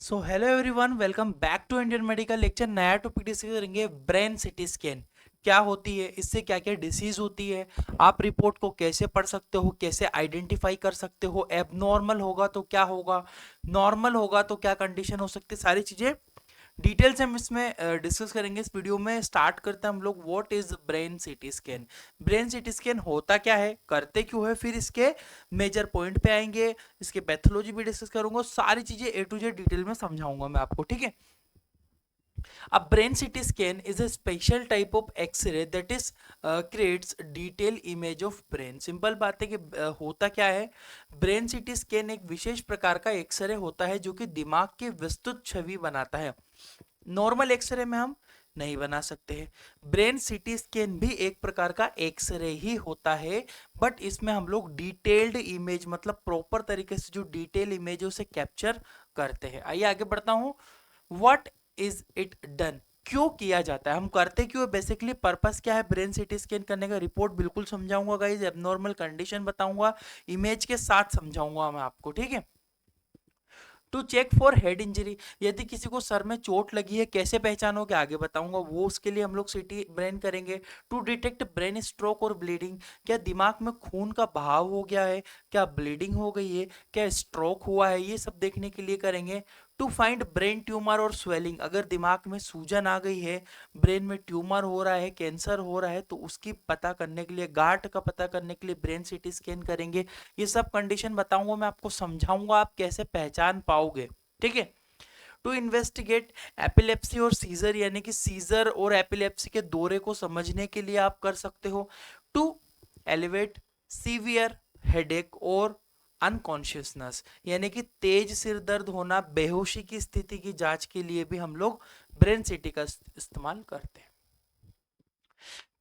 So hello everyone, welcome back to Indian medical lecture. नया topic discuss करेंगे, brain CT scan क्या होती है, इससे क्या क्या डिसीज होती है, आप रिपोर्ट को कैसे पढ़ सकते हो, कैसे आइडेंटिफाई कर सकते हो, एबनॉर्मल होगा तो क्या होगा, नॉर्मल होगा तो क्या कंडीशन हो सकती है, सारी चीजें डिटेल से हम इसमें डिस्कस करेंगे। इस वीडियो में स्टार्ट करते हैं हम लोग, what is brain CT scan. Brain CT scan होता क्या है, करते क्यों है, फिर इसके मेजर पॉइंट पे आएंगे, इसके पैथोलॉजी भी डिस्कस करूंगा, सारी चीजें ए टू जेड डिटेल में समझाऊंगा मैं आपको, ठीक है। अब brain CT scan is a special type of X-ray that is creates detail image of brain. Simple बात है कि होता क्या है, ब्रेन सिटी स्कैन एक विशेष प्रकार का एक्सरे होता है जो कि दिमाग की विस्तृत छवि बनाता है। नॉर्मल एक्सरे में हम नहीं बना सकते हैं। ब्रेन सिटी स्कैन भी एक प्रकार का एक्सरे ही होता है, बट इसमें हम लोग डिटेल्ड इमेज, मतलब प्रॉपर तरीके से जो डिटेल इमेज है उसे कैप्चर करते हैं। आइए आगे बढ़ता हूं। व्हाट इज इट डन, क्यों किया जाता है, हम करते क्यों है, बेसिकली पर्पस क्या है ब्रेन सिटी स्कैन करने का, रिपोर्ट बिल्कुल समझाऊंगा गाइस, एबनॉर्मल कंडीशन बताऊंगा, इमेज के साथ समझाऊंगा मैं आपको, ठीक है। To check for head injury, यदि किसी को सर में चोट लगी है कैसे पहचानोगे, आगे बताऊंगा, वो उसके लिए हम लोग सीटी ब्रेन करेंगे। टू डिटेक्ट ब्रेन स्ट्रोक और ब्लीडिंग, क्या दिमाग में खून का बहाव हो गया है, क्या ब्लीडिंग हो गई है, क्या स्ट्रोक हुआ है, ये सब देखने के लिए करेंगे। टू फाइंड ब्रेन ट्यूमर और स्वेलिंग, अगर दिमाग में सूजन आ गई है, ब्रेन में ट्यूमर हो रहा है, कैंसर हो रहा है, तो उसकी पता करने के लिए, गांठ का पता करने के लिए ब्रेन सिटी स्कैन करेंगे। ये सब कंडीशन बताऊंगा मैं आपको, समझाऊंगा आप कैसे पहचान पाओगे, ठीक है। टू इन्वेस्टिगेट एपिलेप्सी और सीजर, यानी कि सीजर और एपिलेप्सी के दौरे को समझने के लिए आप कर सकते हो। टू एलिवेट सीवियर हेडेक और अनकॉन्शियसनेस, यानी कि तेज सिर दर्द होना, बेहोशी की स्थिति की जांच के लिए भी हम लोग ब्रेन सिटी का इस्तेमाल करते हैं।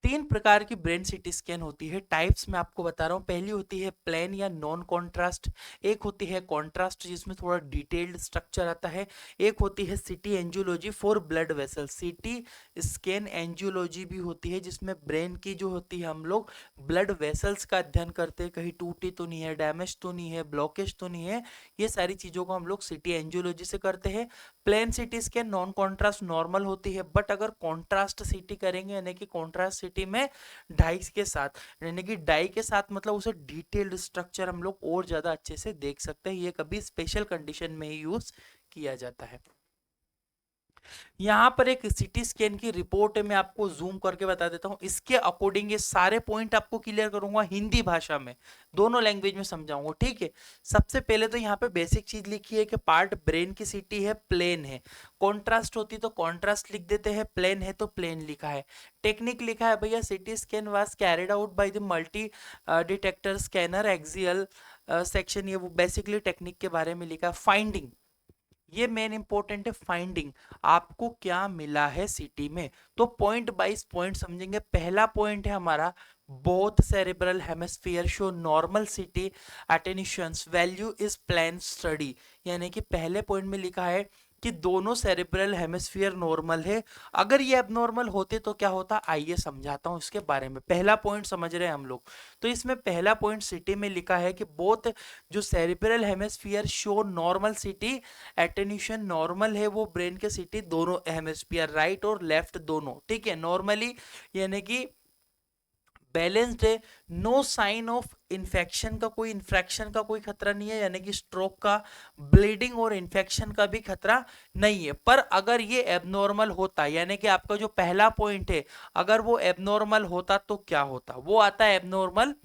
तीन प्रकार की ब्रेन सिटी स्कैन होती है, टाइप्स मैं आपको बता रहा हूँ। पहली होती है प्लेन या नॉन कॉन्ट्रास्ट, एक होती है कॉन्ट्रास्ट जिसमें थोड़ा डिटेल्ड स्ट्रक्चर आता है, एक होती है city angiology for blood vessel, CT scan angiology भी होती है जिसमें ब्रेन की जो होती है हम लोग ब्लड वेसल्स का अध्ययन करते हैं, कहीं टूटी तो नहीं है, डैमेज तो नहीं है, ब्लॉकेज तो नहीं है, ये सारी चीजों को हम लोग सिटी एंजियोलॉजी से करते हैं। Plain CT scan non contrast normal होती है, बट अगर कॉन्ट्रास्ट सिटी करेंगे, यानी कि कॉन्ट्रास्ट सिटी में डाई के साथ, यानी कि डाई के साथ मतलब उसे डिटेल्ड स्ट्रक्चर हम लोग और ज्यादा अच्छे से देख सकते हैं, ये कभी स्पेशल कंडीशन में ही यूज किया जाता है। यहाँ पर एक सिटी स्कैन की रिपोर्ट है, मैं आपको जूम करके बता देता हूँ, इसके अकॉर्डिंग ये सारे पॉइंट आपको क्लियर करूंगा हिंदी भाषा में, दोनों लैंग्वेज में समझाऊंगा, ठीक है। सबसे पहले तो यहाँ पे बेसिक चीज लिखी है कि पार्ट ब्रेन की सिटी है, प्लेन है, कॉन्ट्रास्ट होती तो कॉन्ट्रास्ट लिख देते हैं, प्लेन है तो प्लेन लिखा है। टेक्निक लिखा है भैया, CT scan was carried out by the multi detector scanner axial section, ये वो बेसिकली टेक्निक के बारे में लिखा है। फाइंडिंग, ये मेन इंपॉर्टेंट है, फाइंडिंग, आपको क्या मिला है सिटी में, तो पॉइंट बाइज पॉइंट समझेंगे। पहला पॉइंट है हमारा, both cerebral hemisphere show normal CT attenuations value is plain study, यानी कि पहले पॉइंट में लिखा है कि दोनों सेरेब्रल हेमिस्फीयर नॉर्मल है, अगर ये एबनॉर्मल होते तो क्या होता, आइए समझाता हूं इसके बारे में। पहला पॉइंट समझ रहे हैं हम लोग, तो इसमें पहला पॉइंट सिटी में लिखा है कि बोथ जो cerebral hemisphere show normal city attenuation, normal है वो ब्रेन के सिटी दोनों हेमिस्फीयर राइट और लेफ्ट दोनों, ठीक है, नॉर्मली यानी कि बैलेंस्ड है। नो साइन ऑफ इन्फेक्शन का, कोई इन्फेक्शन का कोई खतरा नहीं है, यानी कि स्ट्रोक का, ब्लीडिंग और इन्फेक्शन का भी खतरा नहीं है। पर अगर ये एबनॉर्मल होता, यानी कि आपका जो पहला पॉइंट है, अगर वो एबनॉर्मल होता तो क्या होता, वो आता है एबनॉर्मल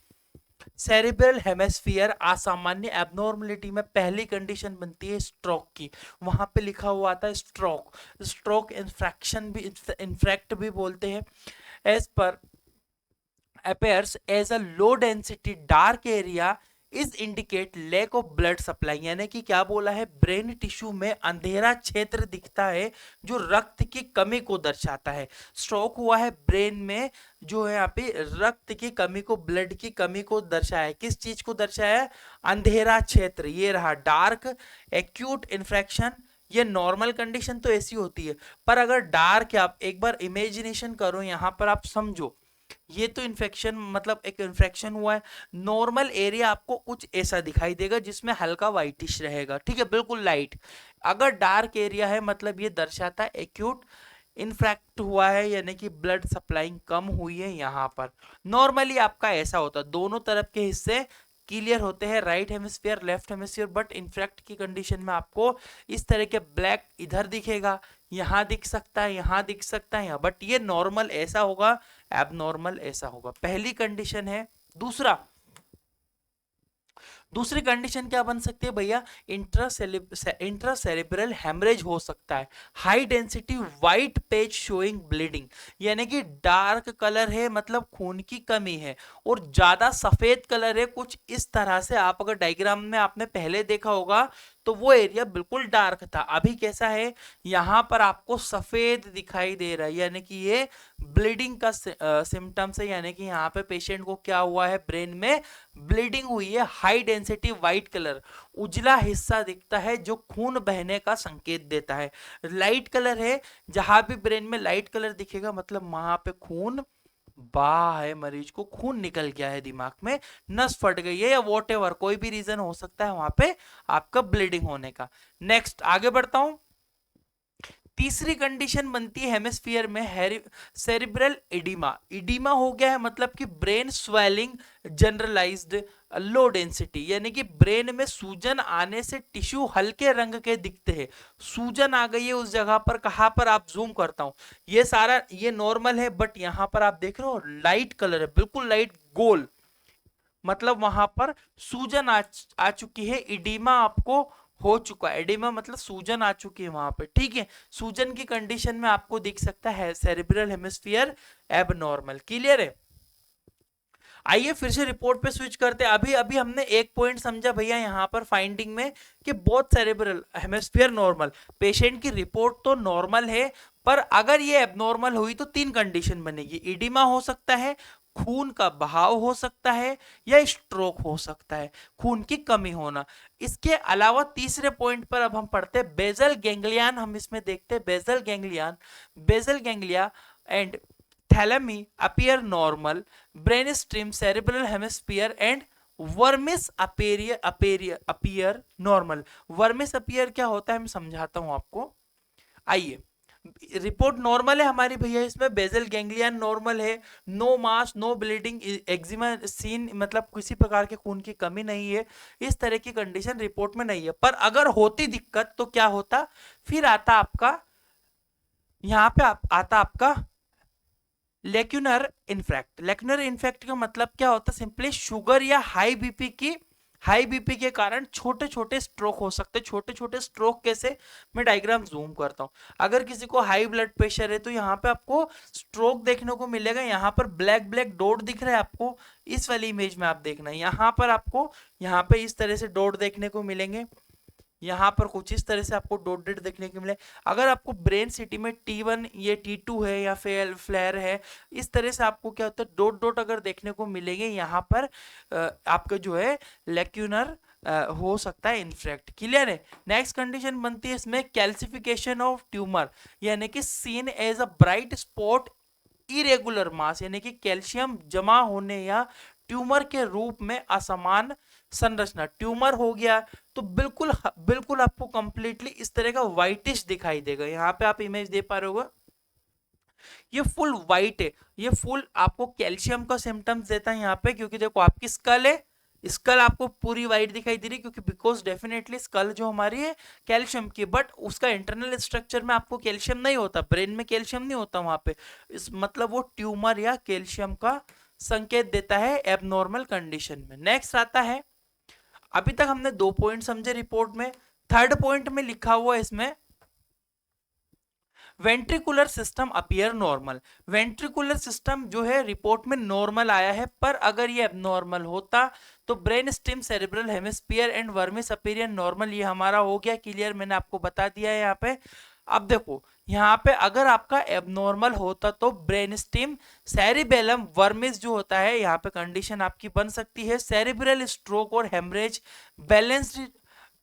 सेरिब्रल हेमिस्फीयर असामान्य, एबनॉर्मलिटी में पहली कंडीशन बनती है स्ट्रोक की, वहां पे लिखा हुआ आता है स्ट्रोक, स्ट्रोक इन्फ्रैक्शन भी, इन्फ्रैक्ट भी बोलते हैं। As per appears as a low density dark area is indicate lack of blood supply, यानी कि क्या बोला है, ब्रेन टिश्यू में अंधेरा क्षेत्र दिखता है जो रक्त की कमी को दर्शाता है। स्ट्रोक हुआ है ब्रेन में, जो है यहाँ पे रक्त की कमी को, ब्लड की कमी को दर्शाया है, किस चीज को दर्शाया है, अंधेरा क्षेत्र, ये रहा डार्क एक्यूट इन्फ्रैक्शन। ये नॉर्मल कंडीशन तो ऐसी होती है, पर अगर डार्क, आप एक बार इमेजिनेशन करो, यहां पर आप समझो ये तो इन्फेक्शन मतलब एक इन्फेक्शन हुआ है। नॉर्मल एरिया आपको कुछ ऐसा दिखाई देगा जिसमें हल्का व्हाइटिश रहेगा, ठीक है, बिल्कुल लाइट। अगर डार्क एरिया है मतलब ये दर्शाता है एक्यूट इन्फेक्ट हुआ है, यानी कि ब्लड सप्लाइंग कम हुई है यहाँ पर। नॉर्मली आपका ऐसा होता है, दोनों तरफ के हिस्से क्लियर होते हैं, right hemisphere left hemisphere, but infect की कंडीशन में आपको इस तरह के ब्लैक इधर दिखेगा, यहाँ दिख सकता है, यहाँ दिख सकता है, यहाँ, बट ये नॉर्मल ऐसा होगा, एबनॉर्मल ऐसा होगा। पहली कंडीशन है। दूसरी कंडीशन क्या बन सकती है भैया, इंट्रासेरेब्रल हेमरेज हो सकता है। High density white page showing bleeding, यानी कि डार्क कलर है मतलब खून की कमी है, और ज्यादा सफेद कलर है कुछ इस तरह से। आप अगर डायग्राम में आपने पहले देखा होगा तो वो एरिया बिल्कुल डार्क था, अभी कैसा है, यहाँ पर आपको सफेद दिखाई दे रहा है, यानी कि ये ब्लीडिंग का सिम्टम्स है, यानी कि यहाँ पे पेशेंट को क्या हुआ है, ब्रेन में ब्लीडिंग हुई है। हाई डेंसिटी व्हाइट कलर, उजला हिस्सा दिखता है जो खून बहने का संकेत देता है। लाइट कलर है, जहां भी ब्रेन में लाइट कलर दिखेगा मतलब वहां पे खून बहा है, मरीज को खून निकल गया है दिमाग में, नस फट गई है, या वॉट कोई भी रीजन हो सकता है वहां पे आपका ब्लीडिंग होने का। नेक्स्ट आगे बढ़ता हूं। तीसरी कंडीशन बनती है हेमिस्फीयर में सेरिब्रल एडिमा। एडिमा हो गया है मतलब कि brain swelling generalised low density, यानी कि ब्रेन में सूजन आने से टिश्यू हल्के रंग के दिखते हैं। सूजन आ गई है उस जगह पर, कहां पर, आप जूम करता हूं, ये सारा ये नॉर्मल है, बट यहां पर आप देख रहे हो लाइट कलर है, बिल्कुल लाइट गोल, मतलब वहां पर सूजन आ चुकी है, इडीमा आपको हो चुका है। एडिमा मतलब सूजन आ चुकी है वहां पे, ठीक है। सूजन की कंडीशन में आपको दिख सकता है सेरिब्रल हेमिस्फीयर एबनॉर्मल। क्लियर है। आइए फिर से रिपोर्ट पे स्विच करते हैं। अभी अभी हमने एक पॉइंट समझा भैया यहाँ पर फाइंडिंग में कि both cerebral hemisphere normal. Patient की रिपोर्ट तो नॉर्मल है, पर अगर ये एबनॉर्मल हुई तो तीन कंडीशन बनेगी। इडिमा हो सकता है, खून का बहाव हो सकता है, या स्ट्रोक हो सकता है, खून की कमी होना। इसके अलावा तीसरे पॉइंट पर अब हम पढ़ते हैं बेजल गैंग्लियन। हम इसमें देखते हैं basal ganglia and thalami appear normal, brainstem cerebral hemisphere and vermis appear normal। Vermis appear क्या होता है मैं समझाता हूं आपको। आइए, रिपोर्ट नॉर्मल है हमारी भैया, इसमें बेजल गैंग्लियन नॉर्मल है, नो मास नो ब्लीडिंग एक्जिमा सीन, मतलब किसी प्रकार के खून की कमी नहीं है, इस तरह की कंडीशन रिपोर्ट में नहीं है। पर अगर होती दिक्कत तो क्या होता, फिर आता आपका यहाँ पे आता आपका लेक्यूनर इन्फेक्ट। लेक्यूनर इन्फेक्ट का मतलब क्या होता है, सिंपली शुगर या हाई बीपी के कारण छोटे छोटे स्ट्रोक हो सकते हैं। छोटे छोटे स्ट्रोक कैसे, मैं डायग्राम जूम करता हूं। अगर किसी को हाई ब्लड प्रेशर है तो यहाँ पे आपको स्ट्रोक देखने को मिलेगा। यहाँ पर ब्लैक ब्लैक डॉट दिख रहा है आपको, इस वाली इमेज में आप देखना, यहाँ पर आपको यहाँ पे इस तरह से डॉट देखने को मिलेंगे, यहाँ पर कुछ इस तरह से आपको डॉट डेट देखने को मिले। अगर आपको ब्रेन सिटी में T1 ये T2 है या फिर फ्लेयर है, इस तरह से आपको क्या होता है डॉट डॉट अगर देखने को मिलेंगे, यहाँ पर आपका जो है लेक्यूनर हो सकता है इन्फेक्ट। क्लियर है। नेक्स्ट कंडीशन बनती है इसमें कैल्सिफिकेशन ऑफ ट्यूमर, यानी कि seen as a bright spot irregular mass, यानी कि कैल्शियम जमा होने या ट्यूमर के रूप में असमान संरचना। ट्यूमर हो गया तो बिल्कुल बिल्कुल आपको कंप्लीटली इस तरह का व्हाइटिश दिखाई देगा। यहाँ पे आप इमेज दे पा रहे हो, ये फुल व्हाइट है, ये फुल आपको कैल्शियम का सिम्टम्स देता है यहाँ पे, क्योंकि देखो आपकी स्कल है, स्कल आपको पूरी व्हाइट दिखाई दे रही है, क्योंकि बिकॉज डेफिनेटली स्कल जो हमारी है कैल्शियम की, बट उसका इंटरनल स्ट्रक्चर में आपको कैल्शियम नहीं होता, ब्रेन में कैल्शियम नहीं होता वहां पे, इस मतलब वो ट्यूमर या कैल्शियम का संकेत देता है एबनॉर्मल कंडीशन में। नेक्स्ट आता है, अभी तक हमने 2 पॉइंट समझे रिपोर्ट में, थर्ड पॉइंट में लिखा हुआ है इसमें ventricular system appear normal. Ventricular system जो है रिपोर्ट में नॉर्मल आया है, पर अगर ये एबनॉर्मल होता तो brain stem cerebral hemisphere and vermis appearing normal, ये हमारा हो गया क्लियर, मैंने आपको बता दिया है यहाँ पे। अब देखो यहाँ पे अगर आपका एबनॉर्मल होता तो ब्रेन स्टेम सेरिबेलम वर्मिस जो होता है, यहाँ पे कंडीशन आपकी बन सकती है सेरिब्रल स्ट्रोक और haemorrhage, balanced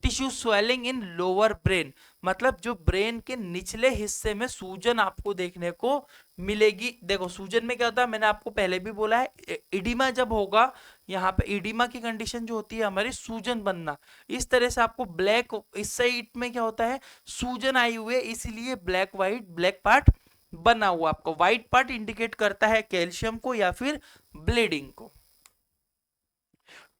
tissue swelling in lower brain, मतलब जो ब्रेन के निचले हिस्से में सूजन आपको देखने को मिलेगी। देखो सूजन में क्या होता है, मैंने आपको पहले भी बोला है, इडिमा जब होगा, यहाँ पे इडिमा की कंडीशन जो होती है हमारी सूजन बनना, इस तरह से आपको ब्लैक, इस साइड में क्या होता है सूजन आई हुई है, इसीलिए ब्लैक वाइट ब्लैक पार्ट बना हुआ। आपको व्हाइट पार्ट इंडिकेट करता है कैल्शियम को या फिर ब्लीडिंग को।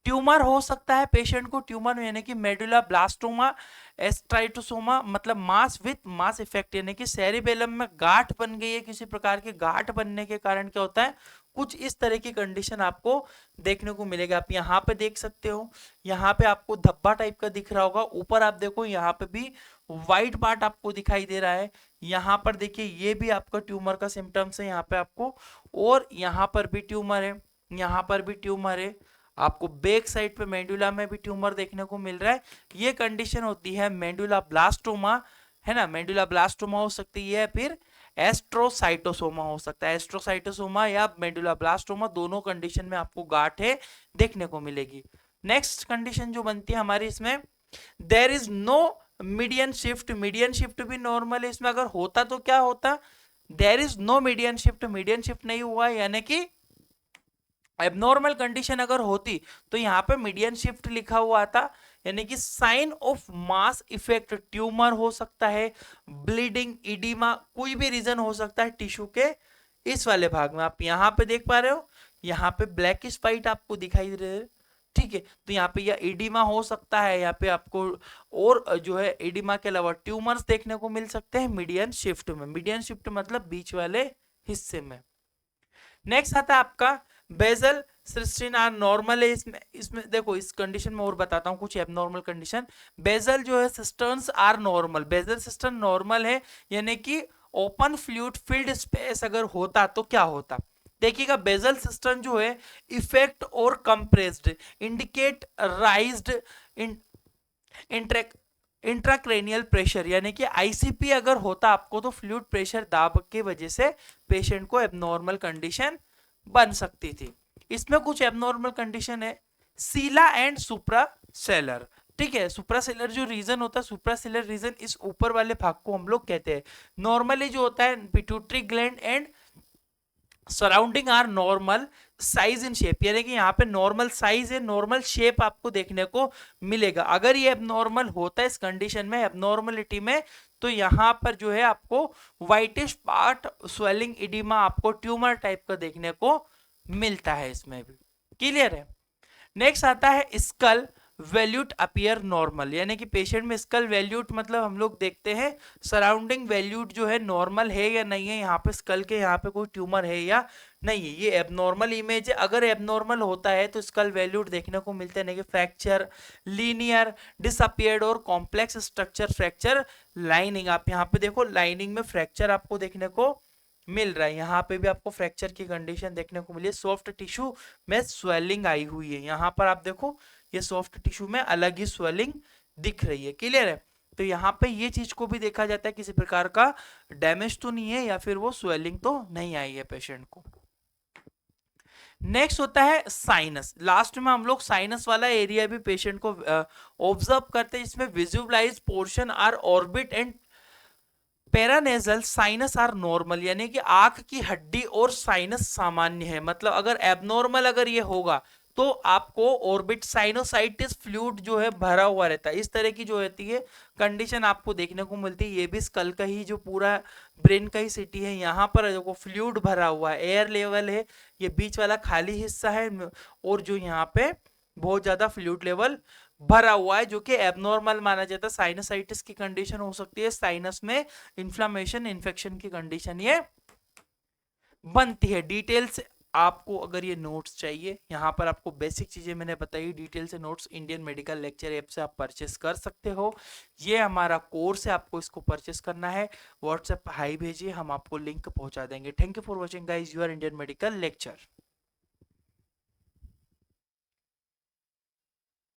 ट्यूमर हो सकता है पेशेंट को, ट्यूमर यानी कि मेडुला ब्लास्टोमा, एस्ट्राइटोसोमा मतलब मास विथ मास इफेक्ट, यानी कि सेरिबेलम में गांठ बन गई है, किसी प्रकार की गांठ बनने के कारण क्या होता है कुछ इस तरह की कंडीशन आपको देखने को मिलेगा। आप यहाँ पे देख सकते हो, यहाँ पे आपको धब्बा टाइप का दिख रहा होगा, ऊपर आप देखो यहाँ पे भी व्हाइट पार्ट आपको दिखाई दे रहा है, यहाँ पर देखिए ये भी आपका ट्यूमर का सिम्टम्स है यहाँ पे आपको, और यहाँ पर भी ट्यूमर है, यहाँ पर भी ट्यूमर है, आपको बैक साइड पे मेडुला में भी ट्यूमर देखने को मिल रहा है। ये कंडीशन होती है मेडुला ब्लास्टोमा, है ना, मेडुला ब्लास्टोमा हो सकती है, फिर एस्ट्रोसाइटोसोमा हो सकता है, एस्ट्रोसाइटोसोमा या मेडुला ब्लास्टोमा, दोनों कंडीशन में आपको गांठें देखने को मिलेगी। नेक्स्ट कंडीशन जो बनती है हमारी इसमें, there is no median shift, median shift भी नॉर्मल है इसमें, अगर होता तो क्या होता, there is no median shift, median shift नहीं हुआ, यानी कि एबनॉर्मल कंडीशन अगर होती तो यहाँ पे मीडियन शिफ्ट लिखा हुआ था, यानी कि sign of mass effect, tumour हो सकता है, ब्लीडिंग, इडीमा, कोई भी रीजन हो सकता है टिश्यू के इस वाले भाग में। आप यहाँ पे देख पा रहे हो, यहाँ पे ब्लैकिश वाइट आपको दिखाई दे रहे है, ठीक है, तो यहाँ पे या इडीमा हो सकता है, यहाँ पे आपको और जो है इडीमा के अलावा ट्यूमर्स देखने को मिल सकते हैं मीडियन शिफ्ट में, मीडियन शिफ्ट मतलब बीच वाले हिस्से में। नेक्स्ट आता है आपका बेजल सिस्टीन आर नॉर्मल है, इसमें देखो इस कंडीशन में और बताता हूँ कुछ एबनॉर्मल कंडीशन। बेजल जो है cisterns are normal, basal cistern normal है, यानी कि ओपन फ्लूइड फिल्ड स्पेस अगर होता तो क्या होता, देखिएगा बेजल सिस्टर्न जो है इफेक्ट और कंप्रेस्ड इंडिकेट राइज्ड इंट्राक्रेनियल प्रेशर, यानी कि आईसीपी अगर होता आपको तो फ्लूइड प्रेशर दाब की वजह से पेशेंट को एबनॉर्मल कंडीशन बन सकती थी। इसमें कुछ एबनॉर्मल कंडीशन है, सीला एंड सुप्रासेलर, ठीक है, सुप्रासेलर जो रीजन होता है, सुप्रासेलर रीजन इस ऊपर वाले भाग को हम लोग कहते हैं। नॉर्मली जो होता है pituitary gland and surrounding are normal size in shape, यानी कि यहाँ पे नॉर्मल साइज है, नॉर्मल शेप आपको देखने को मिलेगा। अगर ये एबनॉर्मल होता है इस कंडीशन में, एबनॉर्मलिटी में, तो यहाँ पर जो है आपको व्हाइटिश पार्ट स्वेलिंग इडिमा आपको ट्यूमर टाइप का देखने को मिलता है, इसमें भी क्लियर है। नेक्स्ट आता है स्कल वैल्यूट अपीयर नॉर्मल, यानी कि पेशेंट में स्कल वैल्यूट मतलब हम लोग देखते हैं सराउंडिंग वैल्यूट जो है नॉर्मल है या नहीं है, यहाँ पे स्कल के यहाँ पे कोई ट्यूमर है या नहीं है, ये एबनॉर्मल इमेज है। अगर एबनॉर्मल होता है तो स्कल वैल्यूट देखने को मिलते हैं, फ्रैक्चर, लीनियर, डिसअपियर्ड और कॉम्प्लेक्स स्ट्रक्चर फ्रैक्चर, लाइनिंग, आप यहाँ पे देखो लाइनिंग में फ्रैक्चर आपको देखने को मिल रहा है, यहाँ पे भी आपको फ्रैक्चर की कंडीशन देखने को मिली है, सॉफ्ट टिश्यू में स्वेलिंग आई हुई है, यहाँ पर आप देखो ये सॉफ्ट टिश्यू में अलग ही स्वेलिंग दिख रही है, क्लियर है। तो यहाँ पे ये चीज को भी देखा जाता है किसी प्रकार का डैमेज तो नहीं है या फिर वो स्वेलिंग तो नहीं आई है पेशेंट को। नेक्स्ट होता है साइनस, लास्ट में हम लोग साइनस वाला एरिया भी पेशेंट को ऑब्जर्व करते हैं, जिसमें visualise portion are orbit and paranasal sinus are normal, यानी कि आंख की हड्डी और साइनस सामान्य है, मतलब अगर एबनॉर्मल अगर ये होगा तो आपको ऑर्बिट साइनोसाइटिस फ्लूइड जो है भरा हुआ रहता है, इस तरह की जो रहती है कंडीशन आपको देखने को मिलती है। ये भी स्कल का ही जो पूरा ब्रेन का ही सिटी है, यहाँ पर देखो फ्लूइड भरा हुआ है, एयर लेवल है, ये बीच वाला खाली हिस्सा है, और जो यहाँ पे बहुत ज्यादा फ्लूइड लेवल भरा हुआ है, जो कि एबनॉर्मल माना जाता है। साइनसाइटिस की कंडीशन हो सकती है, साइनस में इन्फ्लामेशन इन्फेक्शन की कंडीशन ये बनती है। डिटेल्स आपको अगर ये नोट्स चाहिए, यहाँ पर आपको बेसिक चीजें मैंने बताई, डिटेल से notes Indian medical lecture app से आप परचेस कर सकते हो। ये हमारा कोर्स है, आपको इसको परचेस करना है, व्हाट्सएप हाई भेजिए, हम आपको लिंक पहुंचा देंगे। Thank you for watching guys, your Indian medical lecture.